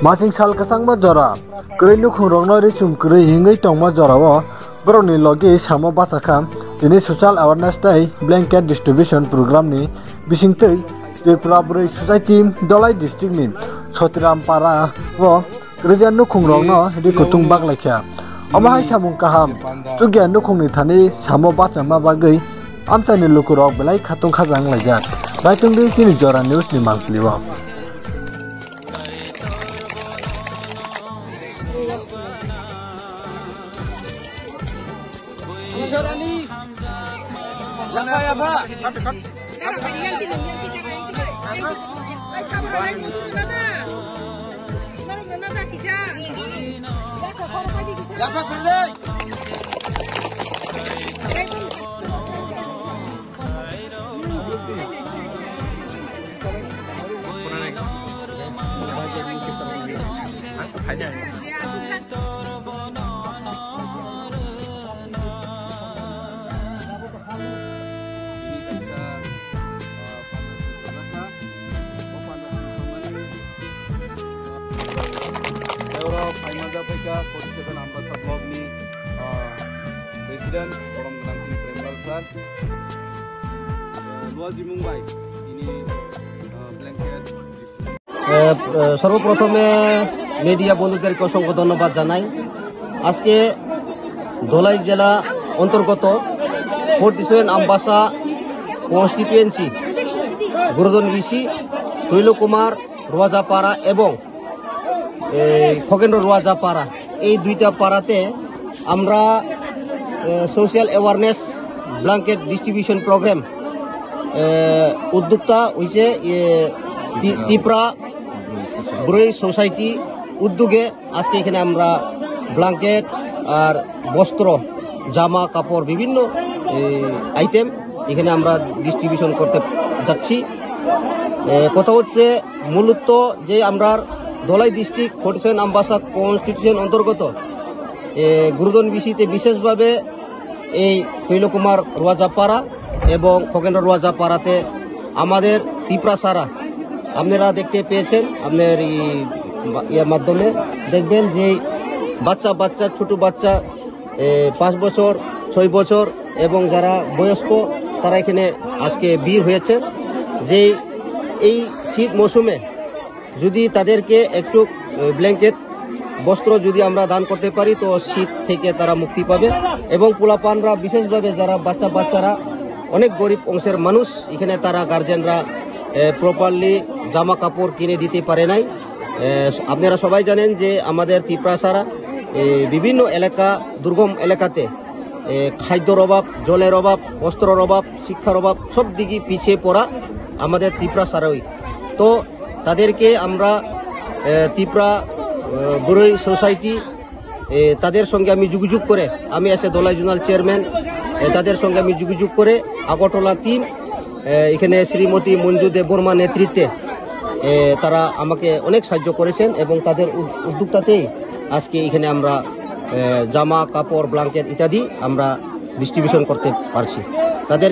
Masing sal kasangma jora kरै nukhung rokno richum kरै hingei tongma jorao borokni logi samo basakha tini social awareness tai blanket distribution program ni bisingtei Tripura Burui Society Dolai district ni Sotiram para wo kreijan nukhung rokno rikutung baklaikha amahai samung kaham stugya nukhung ni thani samo basama bagei amchani lukurok belai khatung khajang laijak baitung di tini jora news ni mangpliwa Isharani, apa? Kat. Forty-seven Ambassador Blog ni Presiden Orang Menangani Premal Sar Luar di Mumbai ini blanket সর্বপ্রথমে media বন্ধুদেরকে অসংখ্য ধন্যবাদ জানাই আজকে ধলাই জেলা অন্তর্গত 47 Ambassa constituency গুরুদন বিসি তৈলকুমার রোয়াজাপাড়া এবং খগেন্দ্র রোয়াজাপাড়া এই দুইটা পাড়াতে আমরা social awareness blanket distribution program উদ্যোক্তা হয়েছে ত্রিপুরা বুরুই সোসাইটি উদ্যোগে আজকে এখানে আমরা ব্ল্যাঙ্কেট আর বস্ত্র জামা কাপড় বিভিন্ন আইটেম এখানে আমরা ডিস্ট্রিবিউশন করতে যাচ্ছি কথা হচ্ছে মূলত যে আমরা ধলাই ডিস্ট্রিক্ট 47 আমবাসা কনস্টিটিউশন অন্তর্গত গুরুদন বিসিতে বিশেষভাবে এই তৈলকুমার রোয়াজাপাড়া এবং খগেন্দ্র রোয়াজাপাড়াতে আমাদের ত্রিপুরা সারা আপনারা দেখতে পেয়েছেন আপনার ইয়ার মাধ্যমে দেখবেন যে বাচ্চা ছোট বাচ্চা 5 বছর 6 বছর এবং যারা বয়স্ক তারা এখানে আজকে ভিড় হয়েছে যে এই শীত মৌসুমে যদি তাদেরকে একটু ব্ল্যাঙ্কেট বস্ত্র যদি আমরা দান করতে পারি তো শীত থেকে তারা মুক্তি পাবে এবং পোলাপানরা বিশেষভাবে যারা বাচ্চারা অনেক গরিব অংশের মানুষ এখানে তারা গার্জেনরা প্রপারলি জামা কাপড় কিনে দিতে পারে নাই আপনারা সবাই জানেন যে আমাদের ত্রিপুরা সারা বিভিন্ন এলাকা দুর্গম এলাকাতে খাদ্যর অভাব জলের অভাব বস্ত্রের অভাব শিক্ষার অভাব সব দিকে পিছিয়ে পড়া আমাদের ত্রিপুরা সারাই তো তাদেরকে আমরা ত্রিপুরা বুরুই সোসাইটি তাদের সঙ্গে আমি যোগাযোগ করে আমি এসে ধলাই জোনাল চেয়ারম্যান তাদের সঙ্গে আমি যোগাযোগ করে আগরতলা টিম এখানে শ্রীমতী মঞ্জু দেববর্মা নেতৃত্বে তারা আমাকে অনেক সাহায্য করেছেন এবং তাদের উদ্যোক্তাতেই আজকে এখানে আমরা জামা কাপড় ব্ল্যাঙ্কেট ইত্যাদি আমরা ডিস্ট্রিবিউশন করতে পারছি তাদের